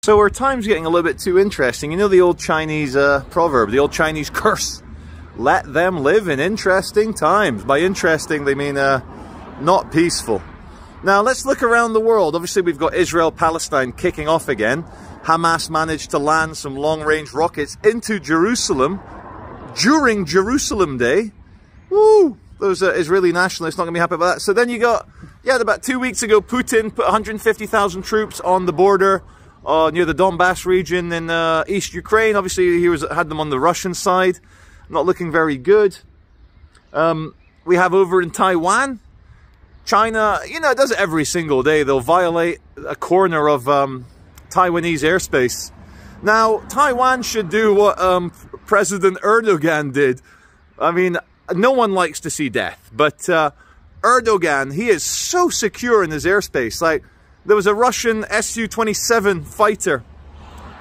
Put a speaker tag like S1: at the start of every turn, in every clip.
S1: So our time's getting a little bit too interesting. You know the old Chinese proverb, the old Chinese curse, let them live in interesting times. By interesting, they mean not peaceful. Now let's look around the world. Obviously we've got Israel-Palestine kicking off again. Hamas managed to land some long-range rockets into Jerusalem during Jerusalem Day. Woo! Those Israeli nationalists not going to be happy about that. So then you got, yeah, about 2 weeks ago, Putin put 150,000 troops on the border near the Donbass region in East Ukraine. Obviously, he had them on the Russian side. Not looking very good. We have over in Taiwan, China, you know, it does it every single day. They'll violate a corner of Taiwanese airspace. Now, Taiwan should do what President Erdogan did. I mean, no one likes to see death, but Erdogan, he is so secure in his airspace. Like, there was a Russian Su-27 fighter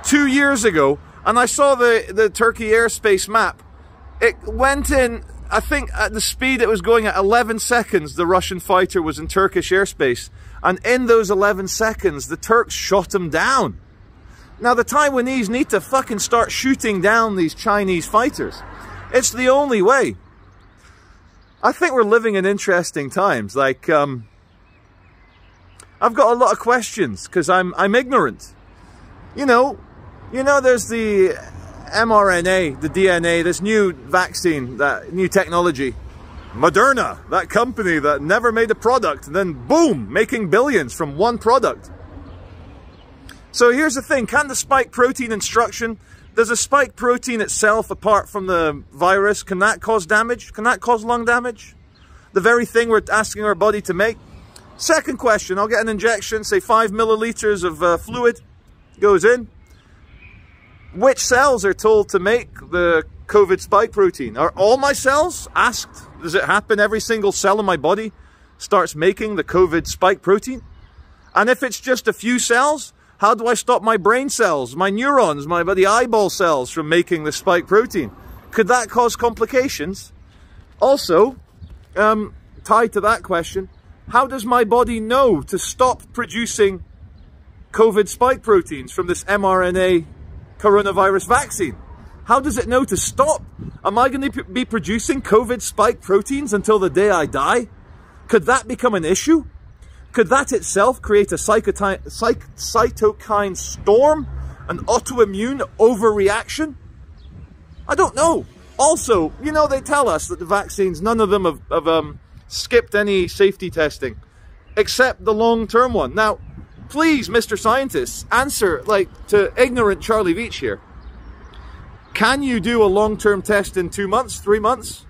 S1: 2 years ago, and I saw the Turkey airspace map. It went in, I think, at the speed it was going at 11 seconds, the Russian fighter was in Turkish airspace. And in those 11 seconds, the Turks shot him down. Now, the Taiwanese need to fucking start shooting down these Chinese fighters. It's the only way. I think we're living in interesting times. Like, I've got a lot of questions because I'm ignorant. You know, there's the mRNA, the DNA, this new vaccine, that new technology. Moderna, that company that never made a product, and then boom, making billions from one product. So here's the thing, can the spike protein instruction, does a spike protein itself, apart from the virus, can that cause damage? Can that cause lung damage? The very thing we're asking our body to make? Second question, I'll get an injection, say 5 milliliters of fluid, goes in. Which cells are told to make the COVID spike protein? Are all my cells asked? Does it happen every single cell in my body starts making the COVID spike protein? And if it's just a few cells, how do I stop my brain cells, my neurons, the eyeball cells from making the spike protein? Could that cause complications? Also, tied to that question, how does my body know to stop producing COVID spike proteins from this mRNA coronavirus vaccine? How does it know to stop? Am I going to be producing COVID spike proteins until the day I die? Could that become an issue? Could that itself create a cytokine storm? An autoimmune overreaction? I don't know. Also, you know, they tell us that the vaccines, none of them have skipped any safety testing, except the long-term one. Now, please, Mr. Scientist, answer, like, to ignorant Charlie Veach here. Can you do a long-term test in 2 months, 3 months?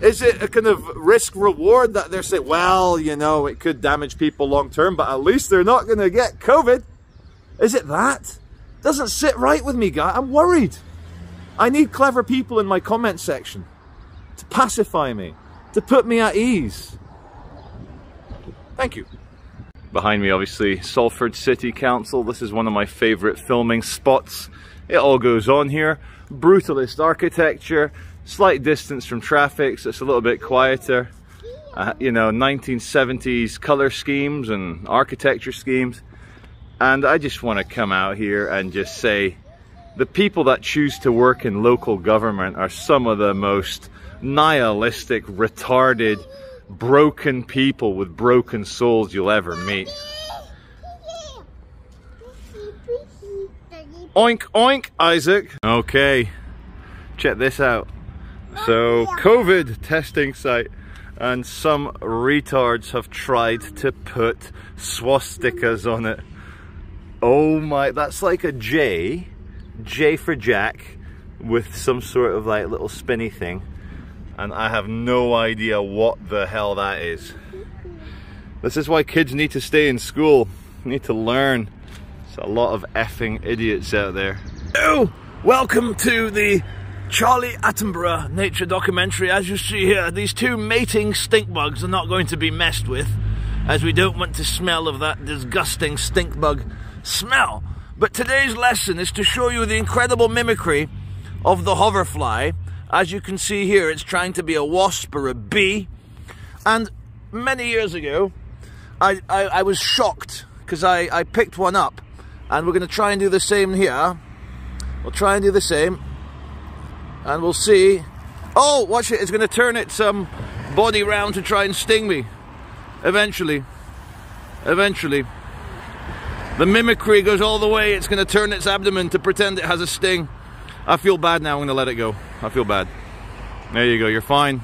S1: Is it a kind of risk-reward that they're saying, well, you know, it could damage people long-term, but at least they're not going to get COVID? Is it that? Doesn't sit right with me, guy. I'm worried. I need clever people in my comment section to pacify me, to put me at ease. Thank you. Behind me, obviously, Salford City Council. This is one of my favourite filming spots. It all goes on here. Brutalist architecture, slight distance from traffic, so it's a little bit quieter. You know, 1970s colour schemes and architecture schemes. And I just want to come out here and just say, the people that choose to work in local government are some of the most nihilistic, retarded, broken people with broken souls you'll ever meet. Oink, oink, Isaac. Okay, check this out. So, COVID testing site, and some retards have tried to put swastikas on it. Oh my, that's like a J for Jack, with some sort of like little spinny thing. And I have no idea what the hell that is. This is why kids need to stay in school. Need to learn. There's a lot of effing idiots out there. Oh, welcome to the Charlie Attenborough nature documentary. As you see here, these two mating stink bugs are not going to be messed with, as we don't want to smell of that disgusting stink bug smell. But today's lesson is to show you the incredible mimicry of the hoverfly. As you can see here, it's trying to be a wasp or a bee. And many years ago, I was shocked, because I picked one up, and we're going to try and do the same here. We'll try and do the same, and we'll see. Oh, watch it! It's going to turn its body round to try and sting me. Eventually. Eventually. The mimicry goes all the way. It's going to turn its abdomen to pretend it has a sting. I feel bad now. I'm going to let it go. I feel bad. There you go. You're fine.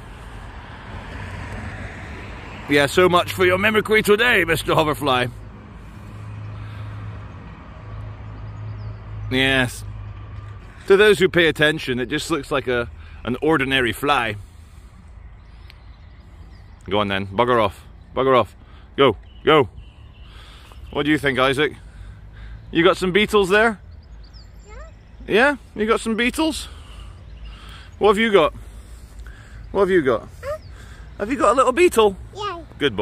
S1: Yeah, so much for your mimicry today, Mr. Hoverfly. Yes. To those who pay attention, it just looks like an ordinary fly. Go on then. Bugger off. Bugger off. Go. Go. What do you think, Isaac? You got some beetles there? Yeah. Yeah? You got some beetles? What have you got? What have you got? Have you got a little beetle?
S2: Yeah.
S1: Good boy.